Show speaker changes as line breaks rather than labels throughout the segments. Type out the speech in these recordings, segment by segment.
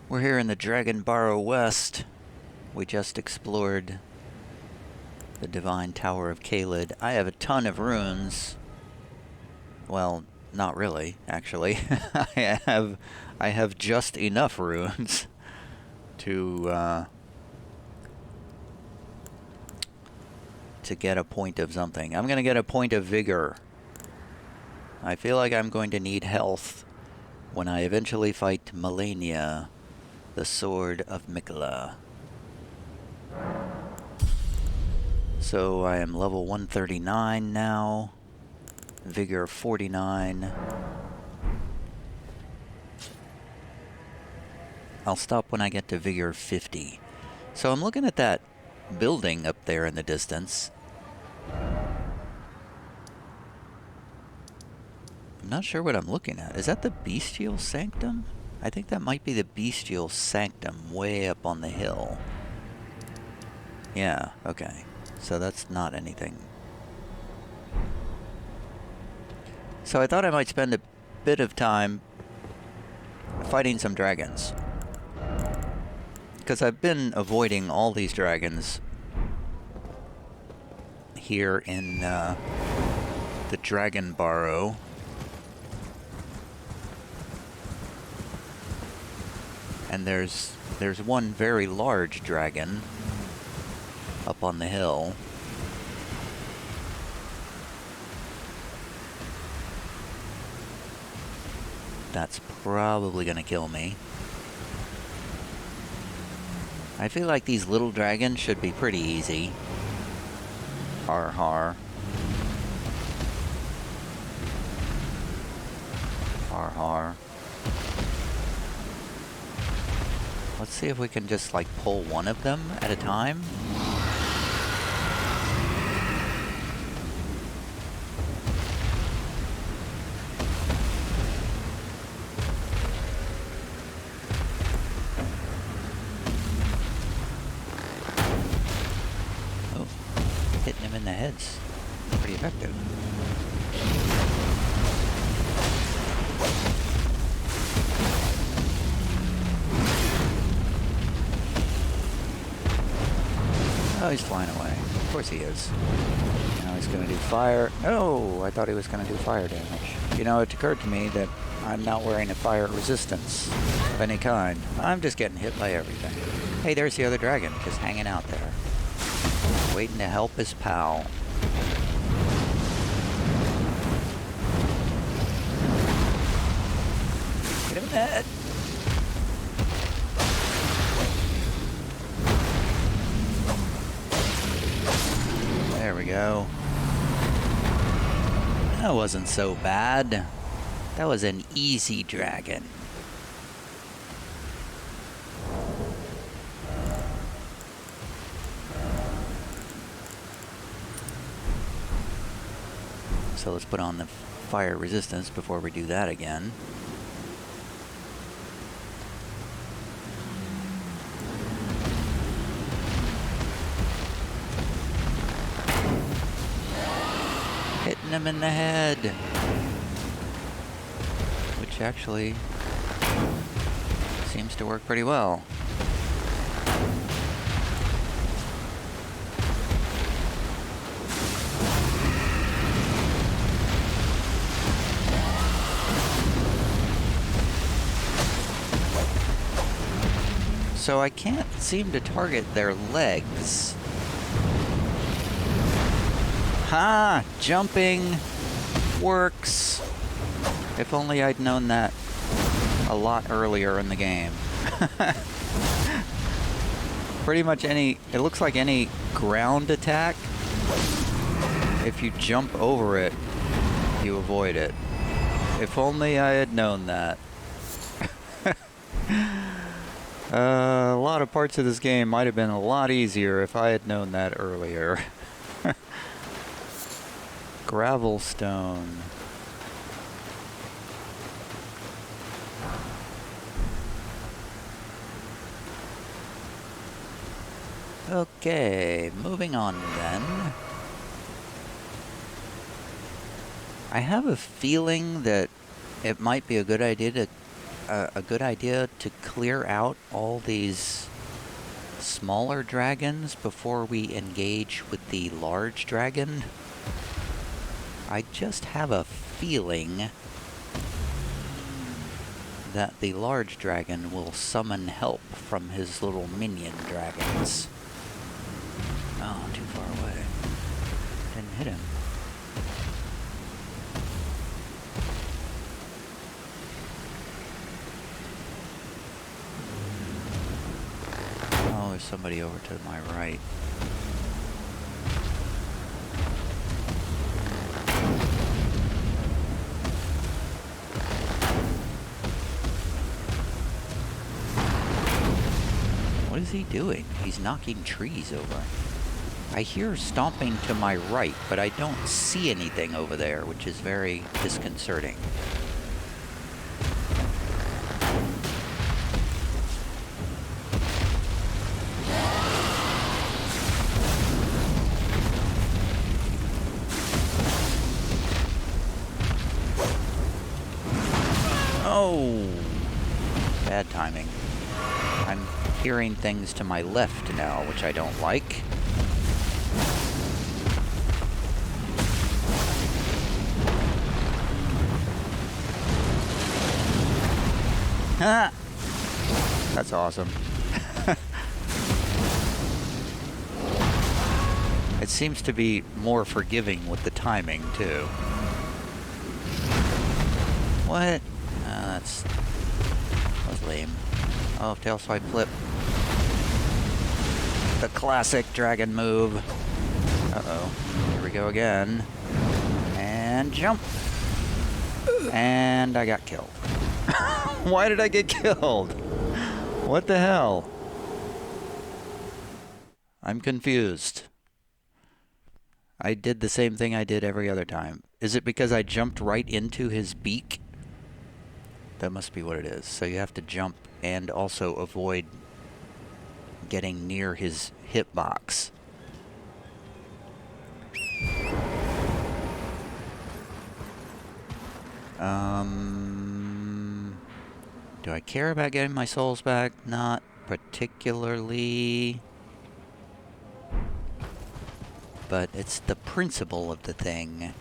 We're here in the Dragonbarrow West. We just explored the Divine Tower of Caelid. I have a ton of runes. Well, not really, actually. I have just enough runes to get a point of something. I'm gonna get a point of Vigor. I feel like I'm going to need health when I eventually fight Melania, the Sword of Mikola. So I am level 139 now. Vigor 49. I'll stop when I get to Vigor 50. So I'm looking at that building up there in the distance. I'm not sure what I'm looking at. Is that the Bestial Sanctum? I think that might be the Bestial Sanctum way up on the hill. Yeah, okay. So that's not anything. So I thought I might spend a bit of time fighting some dragons. Because I've been avoiding all these dragons here in the Dragonbarrow. And there's one very large dragon up on the hill. That's probably gonna kill me. I feel like these little dragons should be pretty easy. Har har. Har har. Let's see if we can just like pull one of them at a time. Oh, hitting him in the head's pretty effective. Oh, he's flying away. Of course he is. Now he's going to do fire. Oh, I thought he was going to do fire damage. You know, it occurred to me that I'm not wearing a fire resistance of any kind. I'm just getting hit by everything. Hey, there's the other dragon, just hanging out there. Waiting to help his pal. Get him in the head. There we go. That wasn't so bad. That was an easy dragon. So let's put on the fire resistance before we do that again. Hitting him in the head. Which actually seems to work pretty well. So I can't seem to target their legs. Ha! Jumping works. If only I'd known that a lot earlier in the game. Pretty much it looks like any ground attack, if you jump over it, you avoid it. If only I had known that. A lot of parts of this game might have been a lot easier if I had known that earlier. Gravel stone. Okay, moving on then. I have a feeling that it might be a good idea to a good idea to clear out all these smaller dragons before we engage with the large dragon? I just have a feeling that the large dragon will summon help from his little minion dragons. Oh, too far away. Didn't hit him. Oh, there's somebody over to my right. What is he doing? He's knocking trees over. I hear stomping to my right, but I don't see anything over there, which is very disconcerting. Oh! Bad timing. I'm hearing things to my left now, which I don't like. Ha! That's awesome. It seems to be more forgiving with the timing, too. What? That was lame. Oh, tail swipe flip. The classic dragon move. Uh-oh. Here we go again. And jump. And I got killed. Why did I get killed? What the hell? I'm confused. I did the same thing I did every other time. Is it because I jumped right into his beak? That must be what it is. So you have to jump and also avoid getting near his hitbox. Do I care about getting my souls back? Not particularly. But it's the principle of the thing.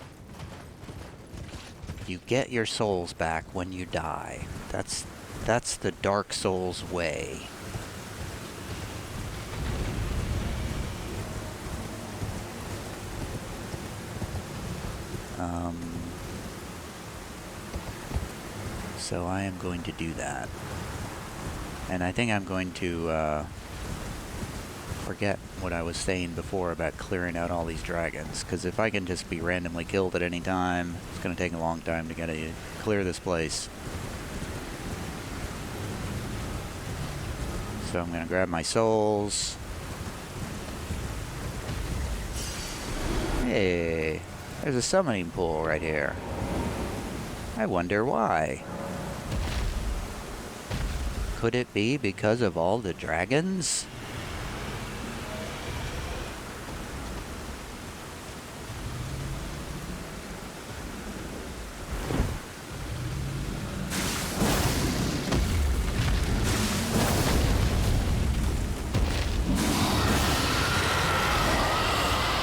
You get your souls back when you die. That's the Dark Souls way. So I am going to do that. And I think I'm going to forget what I was saying before about clearing out all these dragons, because if I can just be randomly killed at any time, it's going to take a long time to get to clear this place. So I'm going to grab my souls. Hey, there's a summoning pool right here. I wonder why. Could it be because of all the dragons?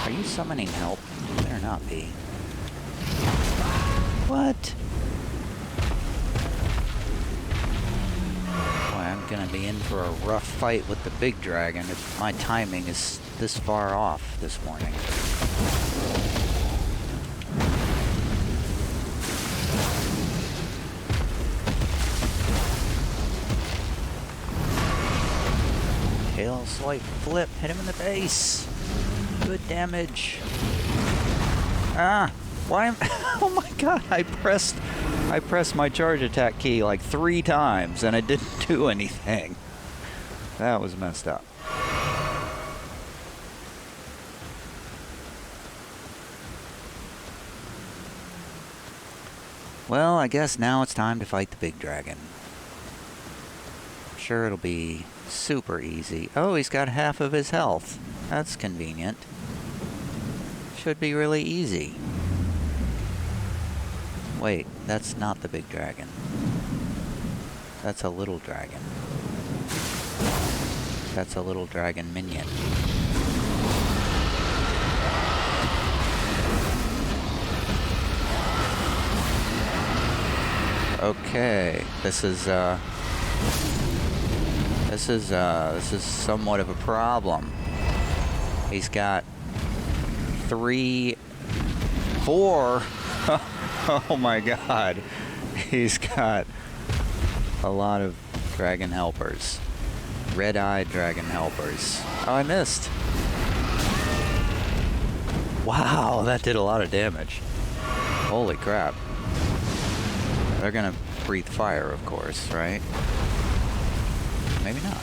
Are you summoning help? Better not be. What? I'm gonna be in for a rough fight with the big dragon if my timing is this far off this morning. Tail swipe flip, hit him in the face. Good damage. Ah, why am oh my god, I pressed my charge attack key like 3 times and it didn't do anything. That was messed up. Well, I guess now it's time to fight the big dragon. I'm sure it'll be super easy. Oh, he's got half of his health. That's convenient. Should be really easy. Wait, that's not the big dragon. That's a little dragon. That's a little dragon minion. Okay, this is somewhat of a problem. He's got 3, 4. Oh my god. He's got a lot of dragon helpers. Red-eyed dragon helpers. Oh, I missed. Wow, that did a lot of damage. Holy crap. They're gonna breathe fire, of course, right? Maybe not.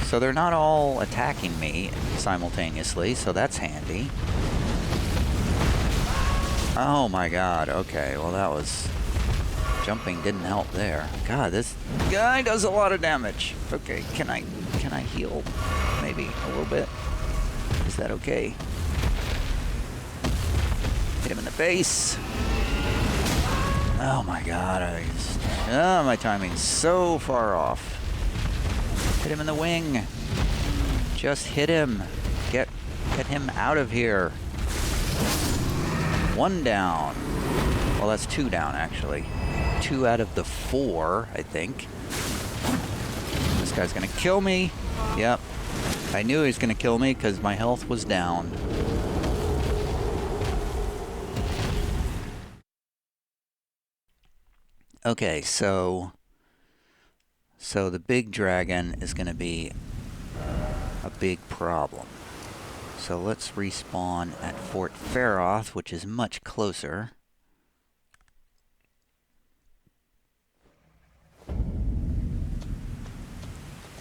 So they're not all attacking me simultaneously, so that's handy. Oh my god, okay, well that was... Jumping didn't help there. God, this guy does a lot of damage. Okay, can I heal? Maybe a little bit. Is that okay? Hit him in the face. Oh my god, my timing's so far off. Hit him in the wing. Just hit him. Get him out of here. 1 down. Well, that's 2 down, actually. 2 out of the 4, I think. This guy's gonna kill me. Yep. I knew he was gonna kill me because my health was down. Okay, so the big dragon is gonna be a big problem. So let's respawn at Fort Feroth, which is much closer.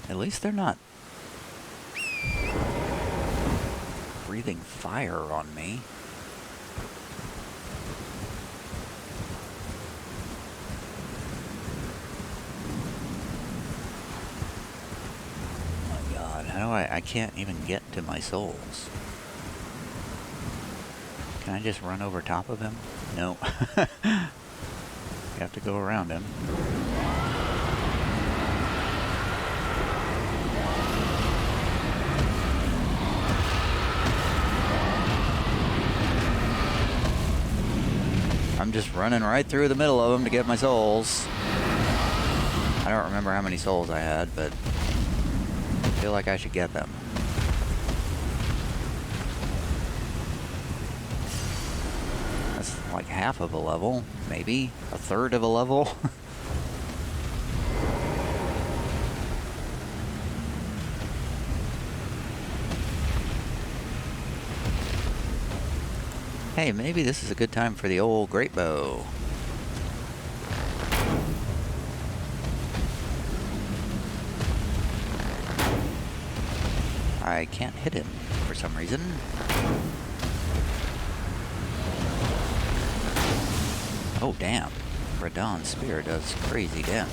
At least they're not breathing fire on me. Oh my god, how do I can't even get to my souls. Can I just run over top of him? No. You have to go around him. I'm just running right through the middle of them to get my souls. I don't remember how many souls I had, but I feel like I should get them. That's like half of a level, maybe a third of a level. Hey, maybe this is a good time for the old great bow. I can't hit him for some reason. Oh, damn. Radon's spear does crazy damage.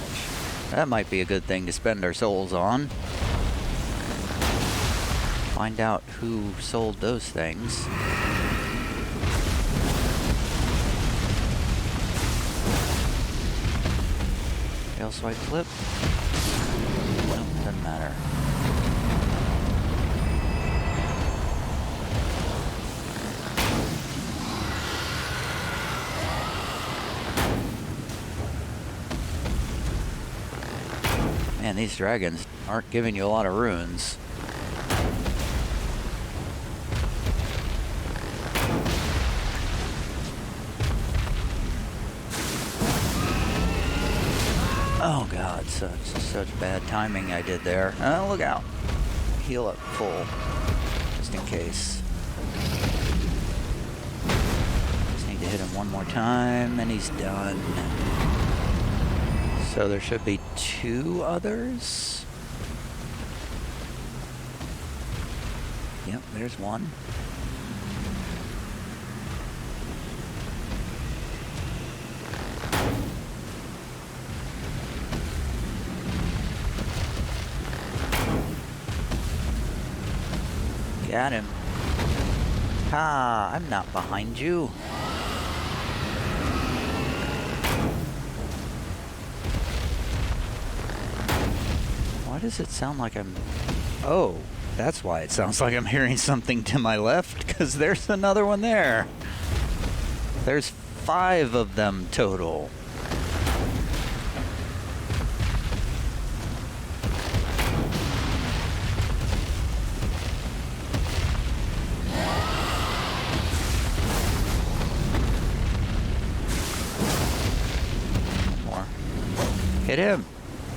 That might be a good thing to spend our souls on. Find out who sold those things. Tail swipe flip. Nope, doesn't matter. Man, these dragons aren't giving you a lot of runes. Oh god, such bad timing I did there. Oh, look out. Heal up full, just in case. Just need to hit him one more time, and he's done. So there should be 2 others. Yep, there's one. Got him. Ha! I'm not behind you. Why does it sound like I'm... Oh, that's why it sounds like I'm hearing something to my left, because there's another one there. There's 5 of them total. One more. Hit him!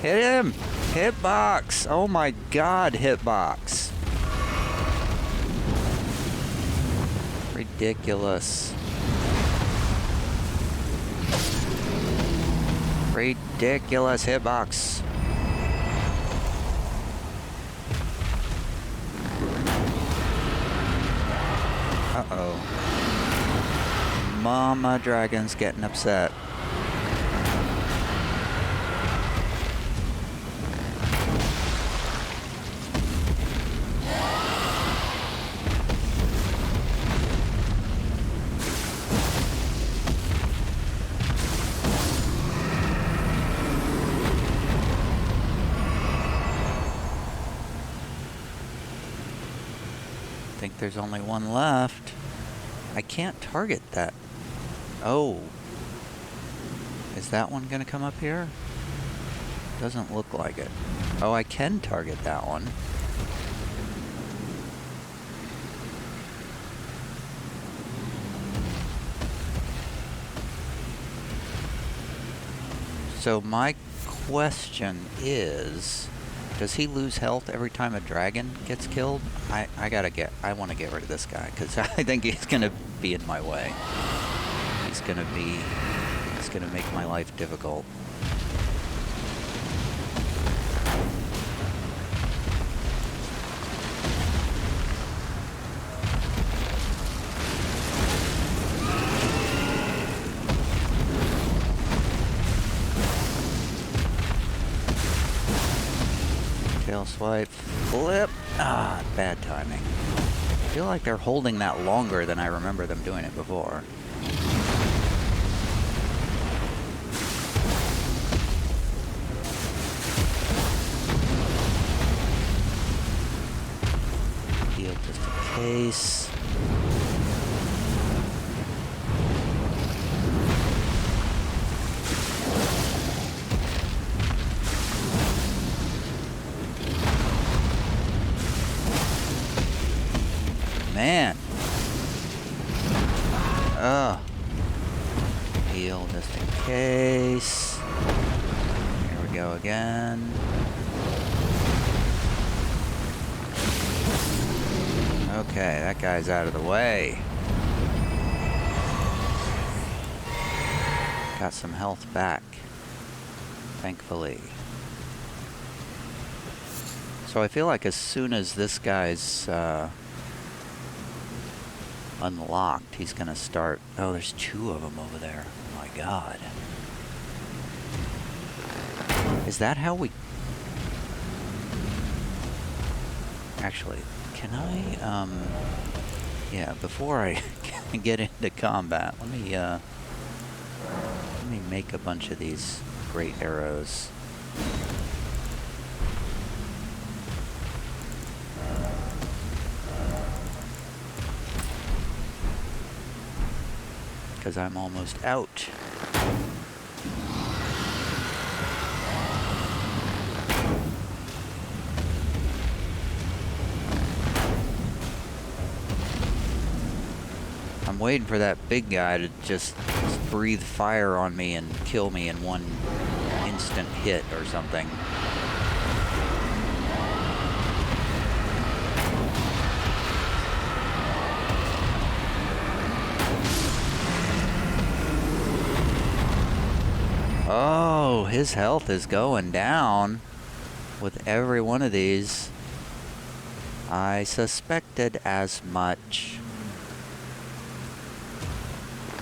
Hit him! Hitbox! Oh my god, hitbox. Ridiculous. Ridiculous hitbox. Uh-oh. Mama Dragon's getting upset. I think there's only one left. I can't target that. Oh. Is that one gonna come up here? Doesn't look like it. Oh, I can target that one. So my question is, does he lose health every time a dragon gets killed? I want to get rid of this guy, because I think he's going to be in my way. He's going to make my life difficult. Tail swipe, flip. Ah, bad timing. I feel like they're holding that longer than I remember them doing it before. Heal just in case. Man. Heal just in case. Here we go again. Okay, that guy's out of the way. Got some health back, thankfully. So I feel like as soon as this guy's unlocked, he's gonna start. Oh, there's 2 of them over there. Oh my god. Is that how we... Actually, can I, yeah, before I get into combat, let me make a bunch of these great arrows. Because I'm almost out. I'm waiting for that big guy to just breathe fire on me and kill me in one instant hit or something. Oh, his health is going down with every one of these. I suspected as much.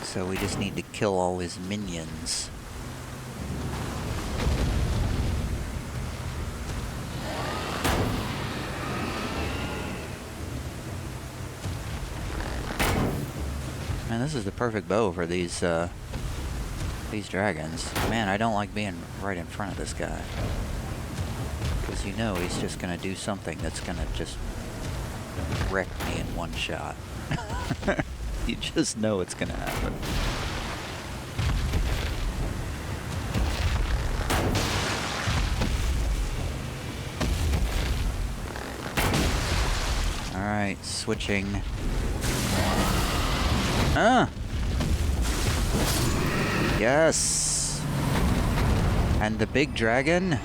So we just need to kill all his minions. Man, this is the perfect bow for these dragons. Man, I don't like being right in front of this guy. Because you know he's just going to do something that's going to just wreck me in one shot. You just know it's going to happen. Alright, switching. Yes! And the big dragon.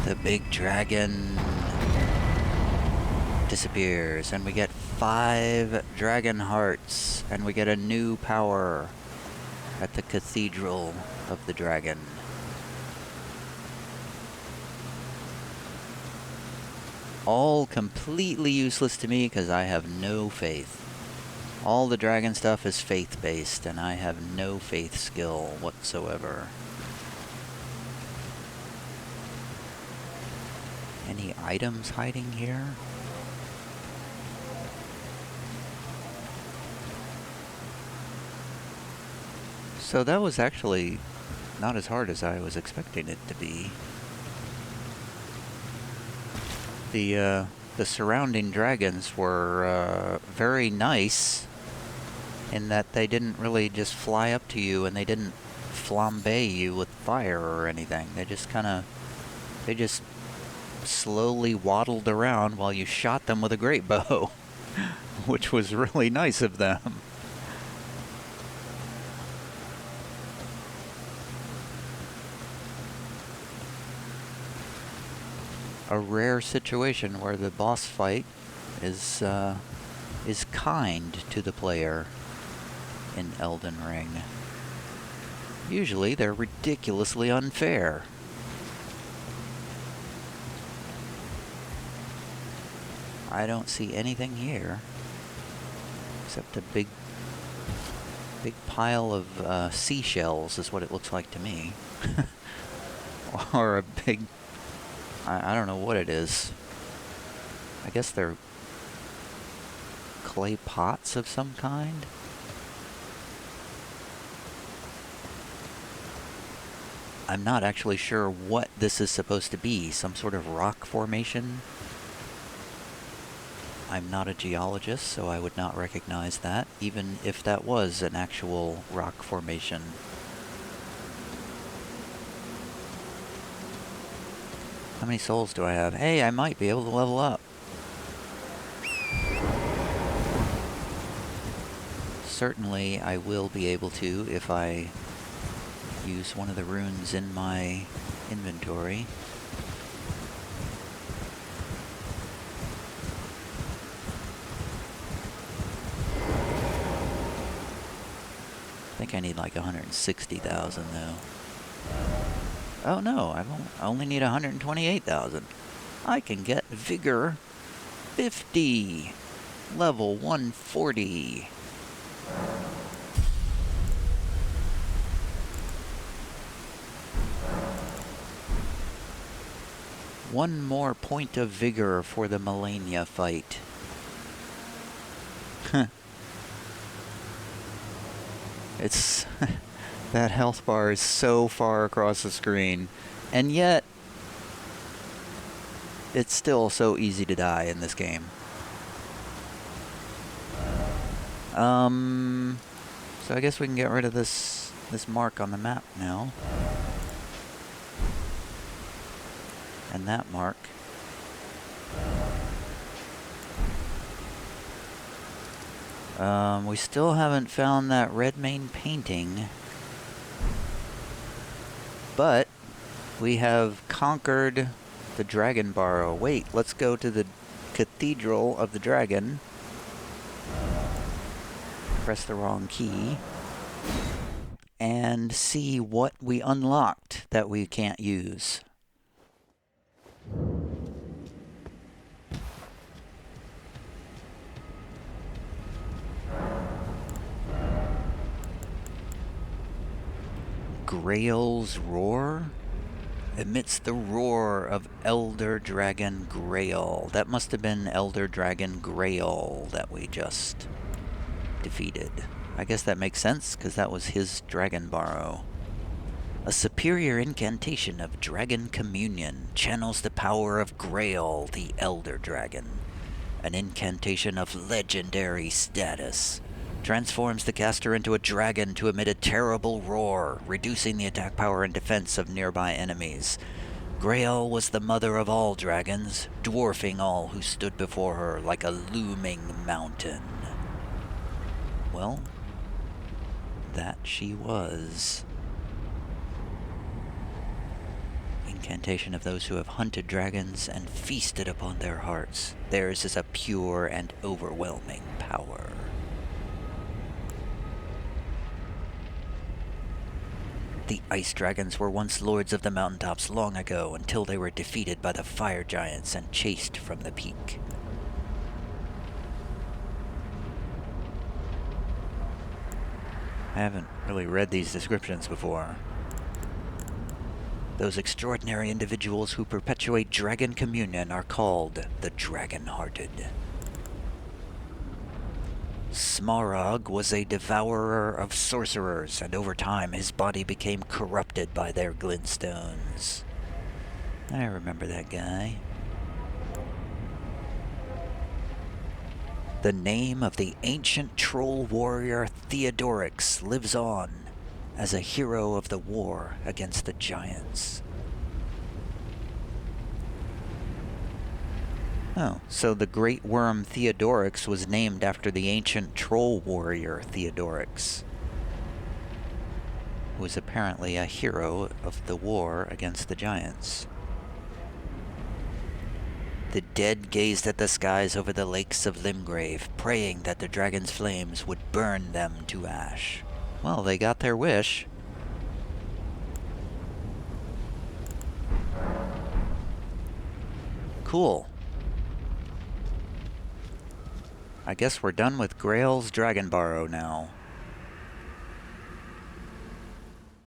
The big dragon disappears, and we get 5 dragon hearts, and we get a new power at the Cathedral of the Dragon. All completely useless to me because I have no faith. All the dragon stuff is faith-based, and I have no faith skill whatsoever. Any items hiding here? So that was actually not as hard as I was expecting it to be. The surrounding dragons were very nice in that they didn't really just fly up to you and they didn't flambe you with fire or anything. They just slowly waddled around while you shot them with a great bow, which was really nice of them. A rare situation where the boss fight is kind to the player in Elden Ring. Usually they're ridiculously unfair. I don't see anything here except a big pile of seashells is what it looks like to me. Or a big, I don't know what it is. I guess they're clay pots of some kind. I'm not actually sure what this is supposed to be. Some sort of rock formation? I'm not a geologist, so I would not recognize that, even if that was an actual rock formation. How many souls do I have? Hey, I might be able to level up. Certainly I will be able to if I use one of the runes in my inventory. I think I need like 160,000 though. Oh no, I only need 128,000. I can get Vigor 50, level 140. One more point of Vigor for the Malenia fight. It's that health bar is so far across the screen, and yet it's still so easy to die in this game. So I guess we can get rid of this mark on the map now. And that mark. We still haven't found that red mane painting. But we have conquered the Dragonbarrow. Wait, let's go to the Cathedral of the Dragon. Press the wrong key. And see what we unlocked that we can't use. Greyoll's roar? Emits the roar of Elder Dragon Greyoll. That must have been Elder Dragon Greyoll that we just defeated. I guess that makes sense, because that was his Dragonbarrow. A superior incantation of Dragon Communion channels the power of Greyoll, the Elder Dragon. An incantation of legendary status. Transforms the caster into a dragon to emit a terrible roar, reducing the attack power and defense of nearby enemies. Greyoll was the mother of all dragons, dwarfing all who stood before her like a looming mountain. Well, that she was. Incantation of those who have hunted dragons and feasted upon their hearts. Theirs is a pure and overwhelming power. The ice dragons were once lords of the mountaintops long ago, until they were defeated by the fire giants and chased from the peak. I haven't really read these descriptions before. Those extraordinary individuals who perpetuate Dragon Communion are called the Dragon-Hearted. Smaragd was a devourer of sorcerers, and over time his body became corrupted by their glintstones. I remember that guy. The name of the ancient troll warrior Theodorix lives on as a hero of the war against the giants. Oh, so the great worm Theodorix was named after the ancient troll warrior Theodorix, who was apparently a hero of the war against the giants. The dead gazed at the skies over the lakes of Limgrave, praying that the dragon's flames would burn them to ash. Well, they got their wish. Cool. I guess we're done with Greyoll's Dragonbarrow now.